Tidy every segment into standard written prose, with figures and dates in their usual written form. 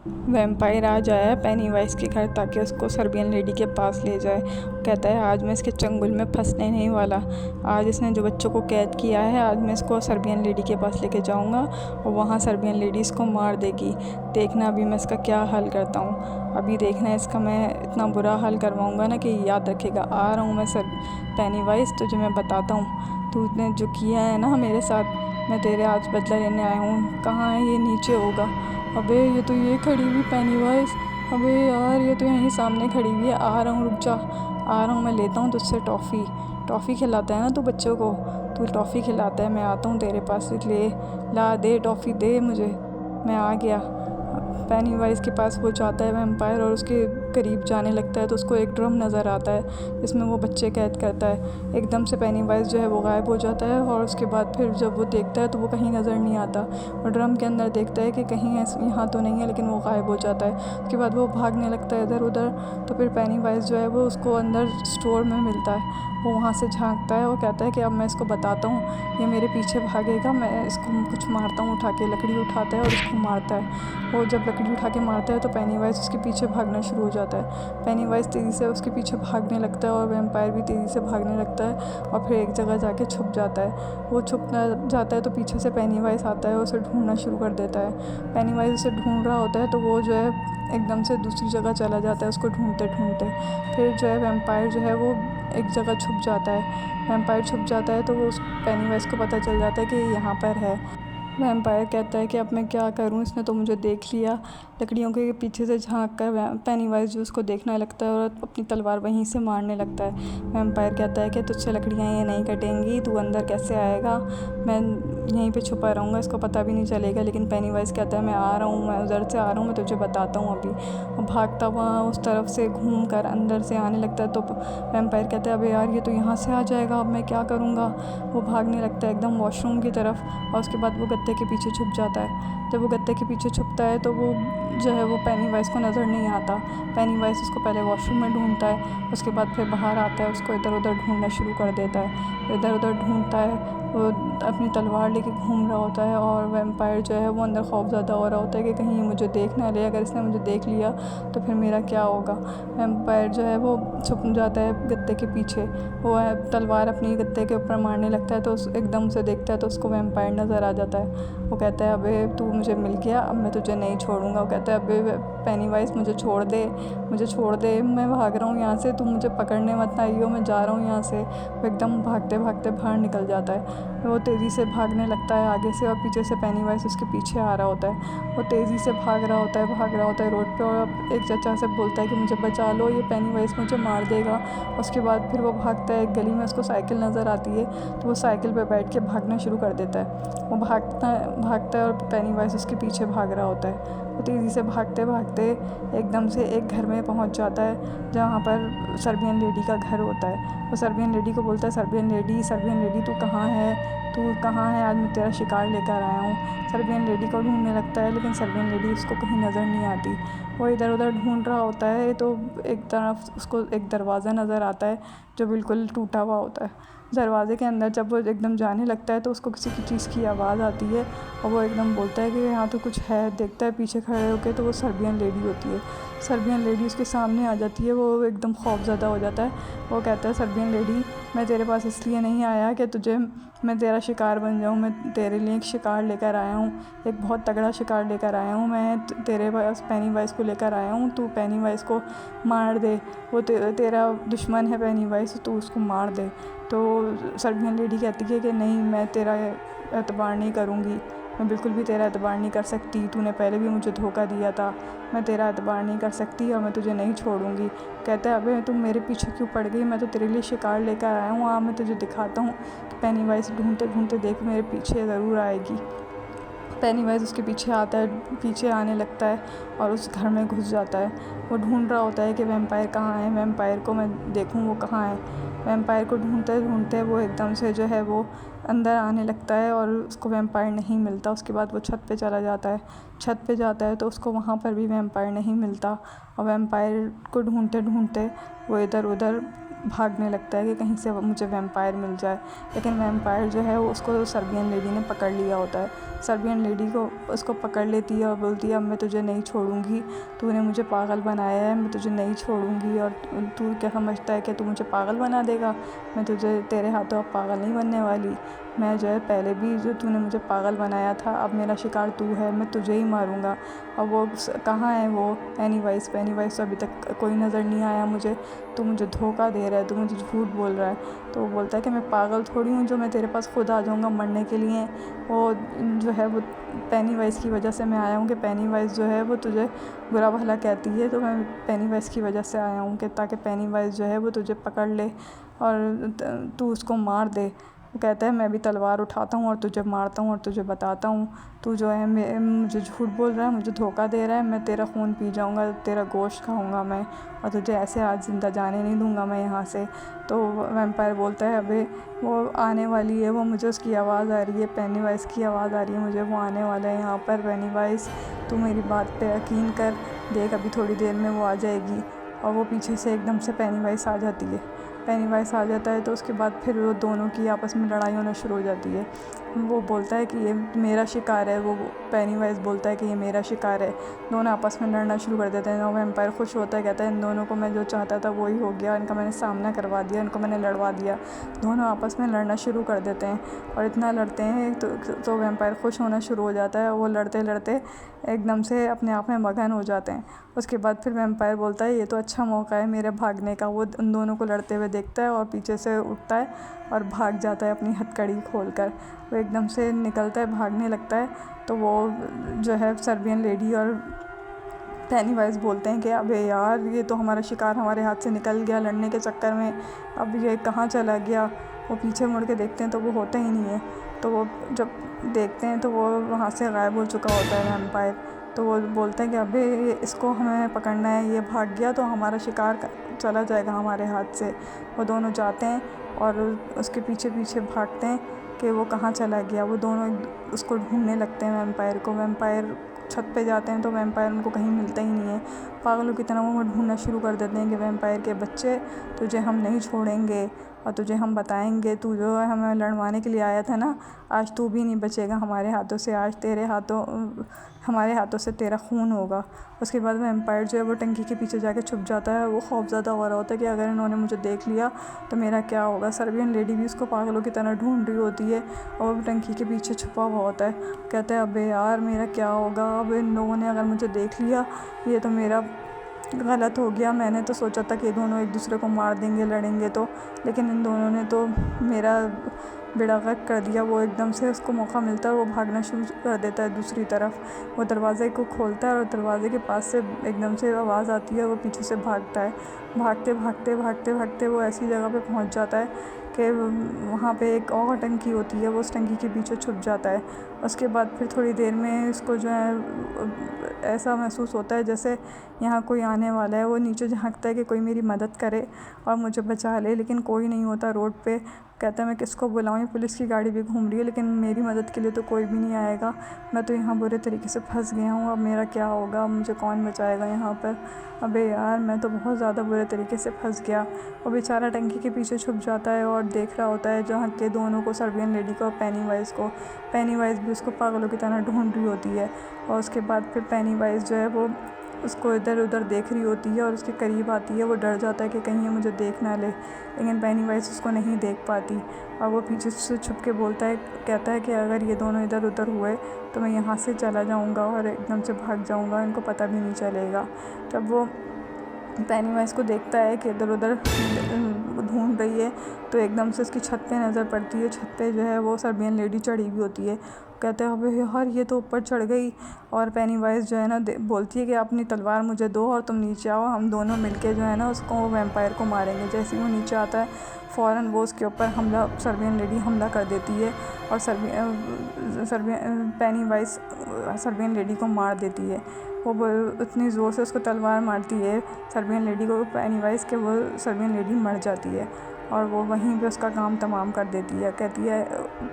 Vampire आ जाया penny-wise के घर ताकि उसको सर्बियन लेडी के पास ले जाए। कहता है आज मैं इसके चंगुल में फंसने नहीं वाला। आज इसने जो बच्चों को कैद किया है, आज मैं इसको सर्बियन लेडी के पास लेके जाऊंगा और वहाँ सर्बियन लेडी इसको मार देगी। देखना अभी मैं इसका क्या हल करता हूँ। अभी देखना इसका मैं इतना बुरा हल करवाऊँगा ना कि याद रखेगा। आ रहा हूँ मैं सर पेनीवाइज, तुझे मैं बताता हूँ तूने जो किया है ना मेरे साथ, मैं तेरे आज बदला लेने आया हूँ। कहाँ है ये? नीचे होगा। अबे ये तो ये खड़ी हुई पेनीवाइज। अबे यार ये तो यहीं सामने खड़ी हुई है। आ रहा हूँ, रुक जा। आ रहा हूँ, मैं लेता हूँ तुझसे टॉफ़ी खिलाता है ना तू बच्चों को, तू टॉफ़ी खिलाता है। मैं आता हूँ तेरे पास, ले ला, दे टॉफ़ी दे मुझे। मैं आ गया। पेनीवाइज के पास वो जाता है वैम्पायर और उसके करीब जाने लगता है तो उसको एक ड्रम नज़र आता है जिसमें वो बच्चे कैद करता है। एकदम से पेनीवाइज जो है वो गायब हो जाता है और उसके बाद फिर जब वो देखता है तो वो कहीं नज़र नहीं आता और ड्रम के अंदर देखता है कि कहीं यहाँ तो नहीं है, लेकिन वो गायब हो जाता है। उसके बाद वो भागने लगता है इधर उधर। तो फिर पेनीवाइज जो है वो उसको अंदर स्टोर में मिलता है। वो वहाँ से झांकता है और कहता है कि अब मैं इसको बताता हूँ, ये मेरे पीछे भागेगा, मैं इसको कुछ मारता हूँ। उठा के लकड़ी उठाता है और उसको मारता है। वो जब लकड़ी उठा के मारता है तो पेनीवाइज उसके पीछे भागना शुरू हो जाता है। पेनीवाइज तेज़ी से उसके पीछे भागने लगता है और वैम्पायर भी तेज़ी से भागने लगता है और फिर एक जगह जाके छुप जाता है। वो छुप जाता है तो पीछे से पेनीवाइज आता है और उसे ढूंढना शुरू कर देता है। पेनीवाइज उसे ढूंढ रहा होता है तो वो जो है एकदम से दूसरी जगह चला जाता है उसको ढूंढते ढूंढते। फिर जो है वैम्पायर जो है वो एक जगह छुप जाता है। वैम्पायर छुप जाता है तो वो उस पेनीवाइज को पता चल जाता है कि ये यहाँ पर है। वैम्पायर कहता है कि अब मैं क्या करूं, इसने तो मुझे देख लिया। लकड़ियों के पीछे से झांक कर पेनीवाइज जो उसको देखने लगता है और अपनी तलवार वहीं से मारने लगता है। वैम्पायर कहता है कि तुझसे लकड़ियाँ ये नहीं कटेंगी, तू अंदर कैसे आएगा, मैं यहीं पे छुपा रहूँगा, इसको पता भी नहीं चलेगा। लेकिन पेनीवाइज कहता है मैं आ रहा हूँ, मैं उधर से आ रहा हूँ, मैं तुझे बताता हूँ अभी। वो भागता वहाँ उस तरफ से घूम कर अंदर से आने लगता है तो वैम्पायर कहता है अबे यार ये तो यहाँ से आ जाएगा, अब मैं क्या करूँगा। वो भागने लगता है एकदम वॉशरूम की तरफ और उसके बाद वो गत्ते के पीछे छुप जाता है। जब वो गत्ते के पीछे छुपता है तो वो जो है वो पेनीवाइज को नज़र नहीं आता। पेनीवाइज उसको पहले वॉशरूम में ढूंढता है, उसके बाद फिर बाहर आता है, उसको इधर उधर ढूंढना शुरू कर देता है। इधर उधर ढूंढता है, वो अपनी तलवार लेके घूम रहा होता है और वैम्पायर जो है वो अंदर खौफज़दा हो रहा होता है कि कहीं ये मुझे देख ना ले, अगर इसने मुझे देख लिया तो फिर मेरा क्या होगा। वैम्पायर जो है वो छुप जाता है गत्ते के पीछे। वो तलवार अपनी गत्ते के ऊपर मारने लगता है तो एकदम से देखता है तो उसको वैम्पायर नज़र आ जाता है। वो कहता है अबे तू मुझे मिल गया, अब मैं तुझे नहीं छोड़ूंगा। वो कहता है अबे पेनीवाइज मुझे छोड़ दे, मुझे छोड़ दे, मैं भाग रहा हूँ यहाँ से, तू मुझे पकड़ने मत आइयो, मैं जा रहा हूँ यहाँ से। वो एकदम भागते भागते बाहर निकल जाता है। वो तेज़ी से भागने लगता है आगे से और पीछे से पेनीवाइज उसके पीछे आ रहा होता है। वो तेज़ी से भाग रहा होता है रोड पे और एक चाचा से बोलता है कि मुझे बचा लो, ये पेनीवाइज मुझे मार देगा। उसके बाद फिर वो भागता है, एक गली में उसको साइकिल नज़र आती है तो वो साइकिल पे बैठ के भागना शुरू कर देता है। वो भागता है और पेनीवाइज उसके पीछे भाग रहा होता है। वो तेज़ी से भागते भागते एकदम से एक घर में पहुंच जाता है जहाँ पर सर्बियन लेडी का घर होता है। वो सर्बियन लेडी को बोलता है सर्बियन लेडी तू कहाँ है, तू कहाँ है, आज मैं तेरा शिकार लेकर आया हूँ। सर्बियन लेडी को ढूंढने लगता है लेकिन सर्बियन लेडी उसको कहीं नज़र नहीं आती। वो इधर उधर ढूंढ रहा होता है तो एक तरफ उसको एक दरवाज़ा नज़र आता है जो बिल्कुल टूटा हुआ होता है। दरवाज़े के अंदर जब वो एकदम जाने लगता है तो उसको किसी की चीज़ की आवाज़ आती है और वो एकदम बोलता है कि यहाँ तो कुछ है। देखता है पीछे खड़े होकर तो वो सर्बियन लेडी होती है। सर्बियन लेडी उसके सामने आ जाती है। वो एकदम खौफज़दा हो जाता है। वो कहता है सर्बियन लेडी मैं तेरे पास इसलिए नहीं आया कि मैं तेरा शिकार बन जाऊँ, मैं तेरे लिए एक शिकार लेकर आया हूँ, एक बहुत तगड़ा शिकार लेकर आया हूँ। मैं तेरे पास पेनीवाइज को लेकर आया हूँ, तू पेनीवाइज को मार दे, वो तेरा दुश्मन है पेनीवाइज, तू उसको मार दे। तो सर्बियन लेडी कहती है कि नहीं, मैं तेरा एतबार नहीं करूँगी, मैं बिल्कुल भी तेरा एतबार नहीं कर सकती, तूने पहले भी मुझे धोखा दिया था, मैं तेरा एतबार नहीं कर सकती और मैं तुझे नहीं छोड़ूंगी। कहता है अबे तुम मेरे पीछे क्यों पड़ गई, मैं तो तेरे लिए शिकार लेकर आया हूँ, मैं तुझे दिखाता हूँ कि पेनीवाइज ढूंढते ढूंढते देख मेरे पीछे ज़रूर आएगी। पेनीवाइज उसके पीछे आता है, पीछे आने लगता है और उस घर में घुस जाता है। वो ढूंढ रहा होता है कि वैम्पायर कहाँ है, वैम्पायर को मैं देखूँ वो कहाँ है। वैम्पायर को ढूंढते ढूंढते वो एकदम से जो है वो अंदर आने लगता है और उसको वैम्पायर नहीं मिलता। उसके बाद वो छत पे चला जाता है। छत पे जाता है तो उसको वहाँ पर भी वैम्पायर नहीं मिलता और वैम्पायर को ढूंढते ढूंढते वो इधर उधर भागने लगता है कि कहीं से मुझे वैम्पायर मिल जाए। लेकिन वैम्पायर जो है वो उसको सर्बियन लेडी ने पकड़ लिया होता है। सर्बियन लेडी को उसको पकड़ लेती है और बोलती है अब मैं तुझे नहीं छोड़ूंगी, तूने मुझे पागल बनाया है, मैं तुझे नहीं छोड़ूंगी। और तू क्या समझता है कि तू मुझे पागल बना देगा? मैं तुझे तेरे हाथों अब पागल नहीं बनने वाली। मैं जो है पहले भी जो तूने मुझे पागल बनाया था, अब मेरा शिकार तू है, मैं तुझे ही मारूंगा। अब वो कहाँ है वो पेनीवाइज तो अभी तक कोई नज़र नहीं आया मुझे। तू मुझे धोखा दे रहा है, तू मुझे झूठ बोल रहा है। तो वो बोलता है कि मैं पागल थोड़ी हूँ जो मैं तेरे पास खुद आ जाऊँगा मरने के लिए। वो जो है वो पेनीवाइज की वजह से मैं आया हूँ कि पेनीवाइज जो है वो तुझे बुरा भला कहती है, तो मैं पेनीवाइज की वजह से आया हूँ कि ताकि पेनीवाइज जो है वो तुझे पकड़ ले और तू उसको मार दे। वो कहता है मैं भी तलवार उठाता हूँ और तुझे मारता हूँ और तुझे बताता हूँ तू जो है मुझे झूठ बोल रहा है, मुझे धोखा दे रहा है, मैं तेरा खून पी जाऊँगा, तेरा गोश्त खाऊँगा मैं, और तुझे ऐसे आज ज़िंदा जाने नहीं दूँगा मैं यहाँ से। तो वैम्पायर बोलता है अबे वो आने वाली है, वो मुझे उसकी आवाज़ आ रही है, पेनीवाइज की आवाज़ आ रही है मुझे, वो आने वाला है यहाँ पर। पेनीवाइज तू मेरी बात पे यकीन कर, देख अभी थोड़ी देर में वो आ जाएगी। और वो पीछे से एकदम से पेनीवाइज आ जाती है। पेनीवाइज आ जाता है तो उसके बाद फिर वो दोनों की आपस में लड़ाई होना शुरू हो जाती है। वो बोलता है कि ये मेरा शिकार है, वो पेनीवाइज बोलता है कि ये मेरा शिकार है। दोनों आपस में लड़ना शुरू कर देते हैं। और वैम्पायर खुश होता है, कहता है इन दोनों को मैं जो चाहता था वही हो गया, इनका मैंने सामना करवा दिया, इनको मैंने लड़वा दिया। दोनों आपस में लड़ना शुरू कर देते हैं और इतना लड़ते हैं तो वैम्पायर खुश होना शुरू हो जाता है। वो लड़ते लड़ते एकदम से अपने आप में मगन हो जाते हैं। उसके बाद फिर वैम्पायर बोलता है ये तो अच्छा मौका है मेरे भागने का। वो उन दोनों को लड़ते हुए देखता है और पीछे से उठता है और भाग जाता है अपनी हथकड़ी खोलकर। वो एकदम से निकलता है, भागने लगता है। तो वो जो है सर्बियन लेडी और पेनीवाइज बोलते हैं कि अबे यार ये तो हमारा शिकार हमारे हाथ से निकल गया लड़ने के चक्कर में, अब ये कहाँ चला गया। वो पीछे मुड़ के देखते हैं तो वो होता ही नहीं है। तो वो जब देखते हैं तो वो वहाँ से गायब हो चुका होता है वैम्पायर। तो वो बोलते हैं कि अबे इसको हमें पकड़ना है, ये भाग गया तो हमारा शिकार चला जाएगा हमारे हाथ से। वो दोनों जाते हैं और उसके पीछे पीछे भागते हैं कि वो कहाँ चला गया। वो दोनों उसको ढूंढने लगते हैं वैम्पायर को। वैम्पायर छत पे जाते हैं तो वैम्पायर उनको कहीं मिलता ही नहीं है। पागलों की तरह वो ढूंढना शुरू कर देते हैं कि वैम्पायर के बच्चे तुझे हम नहीं छोड़ेंगे और तुझे हम बताएंगे, तू जो है हमें लड़वाने के लिए आया था ना, आज तू भी नहीं बचेगा हमारे हाथों से, आज तेरे हाथों हमारे हाथों से तेरा खून होगा। उसके बाद वैम्पायर जो है वो टंकी के पीछे जाके छुप जाता है। वो खौफज़दा हो रहा होता है कि अगर इन्होंने मुझे देख लिया तो मेरा क्या होगा। सर्बियन लेडी भी उसको पागलों की तरह ढूंढ रही होती है और वो टंकी के पीछे छुपा हुआ होता है। कहता है अबे यार मेरा क्या होगा, अब इन लोगों ने अगर मुझे देख लिया ये तो मेरा गलत हो गया। मैंने तो सोचा था कि दोनों एक दूसरे को मार देंगे लड़ेंगे तो, लेकिन इन दोनों ने तो मेरा बेड़ा गर्क कर दिया। वो एकदम से उसको मौका मिलता है, वो भागना शुरू कर देता है दूसरी तरफ। वो दरवाज़े को खोलता है और दरवाज़े के पास से एकदम से आवाज़ आती है, वो पीछे से भागता है। भागते भागते भागते भागते वो ऐसी जगह पे पहुंच जाता है कि वहाँ पे एक और टंकी होती है। वो उस टंकी के पीछे छुप जाता है। उसके बाद फिर थोड़ी देर में इसको जो है ऐसा महसूस होता है जैसे यहाँ कोई आने वाला है। वो नीचे झांकता है कि कोई मेरी मदद करे और मुझे बचा ले, लेकिन कोई नहीं होता रोड पे। कहता है मैं किसको बुलाऊँ, पुलिस की गाड़ी भी घूम रही है लेकिन मेरी मदद के लिए तो कोई भी नहीं आएगा। मैं तो यहाँ बुरे तरीके से फंस गया हूँ, अब मेरा क्या होगा, मुझे कौन बचाएगा यहाँ पर। अबे यार मैं तो बहुत ज़्यादा बुरे तरीके से फंस गया। वो बेचारा टंकी के पीछे छुप जाता है और देख रहा होता है जहाँ के दोनों को, सर्बियन लेडी को और पेनीवाइज को। पेनीवाइज भी उसको पागलों की तरह ढूंढ रही होती है। और उसके बाद फिर पेनीवाइज जो है वो उसको इधर उधर देख रही होती है और उसके करीब आती है। वो डर जाता है कि कहीं ये मुझे देख ना ले, लेकिन पेनीवाइज उसको नहीं देख पाती और वो पीछे से छुप के बोलता है, कहता है कि अगर ये दोनों इधर उधर हुए तो मैं यहाँ से चला जाऊँगा और एकदम से भाग जाऊँगा, इनको पता भी नहीं चलेगा। जब वो पेनीवाइज को देखता है कि इधर उधर ढूंढ रही है तो एकदम से उसकी छत पे नज़र पड़ती है। छत पे जो है वो सर्बियन लेडी चढ़ी हुई होती है। कहते हैं अबे यार ये तो ऊपर चढ़ गई। और पेनीवाइज जो है ना बोलती है कि अपनी तलवार मुझे दो और तुम नीचे आओ, हम दोनों मिलके जो है ना उसको वैम्पायर को मारेंगे। जैसे ही वो नीचे आता है फ़ौरन वो उसके ऊपर सर्बियन लेडी हमला कर देती है और पेनीवाइज सर्बियन लेडी को मार देती है। वो इतनी ज़ोर से उसको तलवार मारती है सर्बियन लेडी को, पेनीवाइज के वो सर्बियन लेडी मर जाती है। और वो वहीं पे उसका काम तमाम कर देती है। कहती है,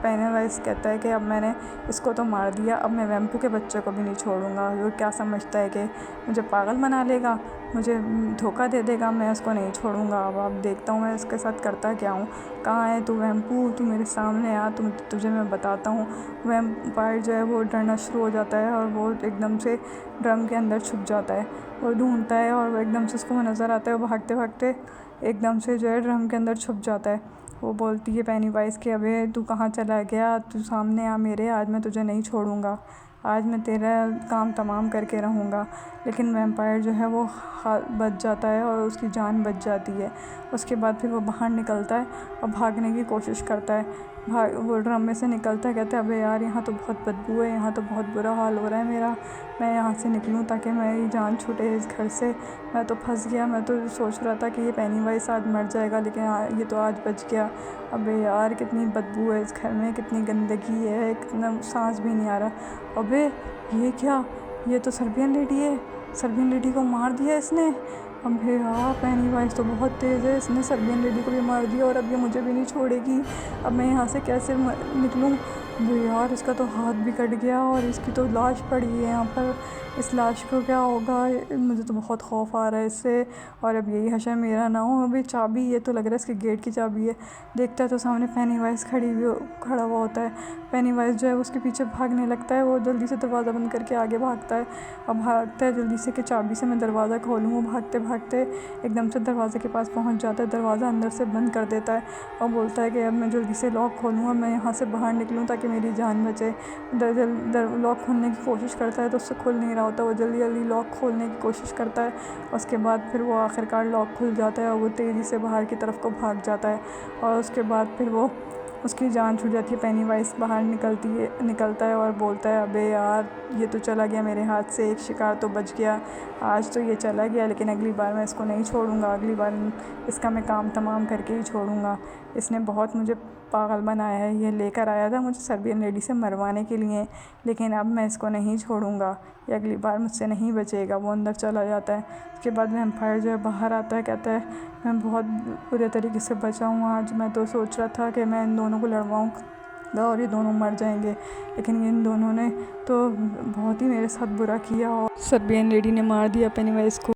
पेनीवाइज कहता है कि अब मैंने इसको तो मार दिया, अब मैं वैम्पू के बच्चे को भी नहीं छोड़ूंगा। वो क्या समझता है कि मुझे पागल बना लेगा, मुझे धोखा दे देगा, मैं उसको नहीं छोड़ूंगा। अब देखता हूँ मैं इसके साथ करता क्या हूँ। कहाँ है तू वैम्पू, तू मेरे सामने आ, तुझे मैं बताता हूँ। वैम्पायर जो है वो डरना शुरू हो जाता है और वो एकदम से ड्रम के अंदर छुप जाता है। वो ढूंढता है और वो एकदम से उसको नज़र आता है। वो भागते भागते एकदम से जो है ड्रम के अंदर छुप जाता है। वो बोलती है पेनीवाइज कि अबे तू कहाँ चला गया, तू सामने आ मेरे, आज मैं तुझे नहीं छोड़ूंगा, आज मैं तेरा काम तमाम करके रहूँगा। लेकिन वैम्पायर जो है वो बच जाता है और उसकी जान बच जाती है। उसके बाद फिर वो बाहर निकलता है और भागने की कोशिश करता है। वो ड्रम में से निकलता है, कहता है अबे यार यहाँ तो बहुत बदबू है, यहाँ तो बहुत बुरा हाल हो रहा है मेरा, मैं यहाँ से निकलूँ ताकि मेरी जान छूटे इस घर से। मैं तो फंस गया, मैं तो सोच रहा था कि ये पेनीवाइज आज मर जाएगा, लेकिन ये तो आज बच गया। अबे यार कितनी बदबू है इस घर में, कितनी गंदगी है, कितना सांस भी नहीं आ रहा। अबे ये क्या, ये तो सर्बियन लेडी है, सर्बियन लेडी को मार दिया इसने। अबे यार पेनीवाइज तो बहुत तेज़ है, इसने सर्बियन लेडी को भी मार दिया और अब ये मुझे भी नहीं छोड़ेगी। अब मैं यहाँ से कैसे निकलूँ। अबे यार इसका तो हाथ भी कट गया और इसकी तो लाश पड़ी है यहाँ पर, इस लाश को क्या होगा। मुझे तो बहुत खौफ आ रहा है इससे, और अब यही हशर मेरा ना हो। अभी चाबी, ये तो लग रहा है इसके गेट की चाबी है। देखता है तो सामने पेनीवाइज खड़ा हुआ होता है। पेनीवाइज जो है उसके पीछे भागने लगता है। वो जल्दी से दरवाज़ा बंद करके आगे भागता है और भागता है जल्दी से कि चाबी से मैं दरवाज़ा खोलूँ। वो भागते भागते एकदम से दरवाज़े के पास पहुँच जाता है, दरवाज़ा अंदर से बंद कर देता है और बोलता है कि अब मैं जल्दी से लॉक खोलूँ और मैं यहाँ से बाहर निकलूँ ताकि मेरी जान बचे। लॉक खोलने की कोशिश करता है तो उससे खुल नहीं रहा होता। वो जल्दी जल्दी लॉक खोलने की कोशिश करता है। उसके बाद फिर वो आखिरकार लॉक खुल जाता है और वो तेज़ी से बाहर की तरफ को भाग जाता है और उसके बाद फिर वो उसकी जान छूट जाती है। पेनीवाइज बाहर निकलता है और बोलता है अबे यार ये तो चला गया मेरे हाथ से, एक शिकार तो बच गया, आज तो ये चला गया, लेकिन अगली बार मैं इसको नहीं छोड़ूंगा, अगली बार इसका मैं काम तमाम करके ही छोड़ूंगा। इसने बहुत मुझे पागल बनाया है, ये लेकर आया था मुझे सर्बियन लेडी से मरवाने के लिए, लेकिन अब मैं इसको नहीं छोड़ूंगा, ये अगली बार मुझसे नहीं बचेगा। वो अंदर चला जाता है। उसके बाद वैम्पायर जो है बाहर आता है, कहता है मैं बहुत बुरे तरीके से बचा हूँ आज, मैं तो सोच रहा था कि मैं इन दोनों को लड़वाऊँगा और ये दोनों मर जाएंगे, लेकिन इन दोनों ने तो बहुत ही मेरे साथ बुरा किया और सर्बियन लेडी ने मार दिया पेनीवाइज को।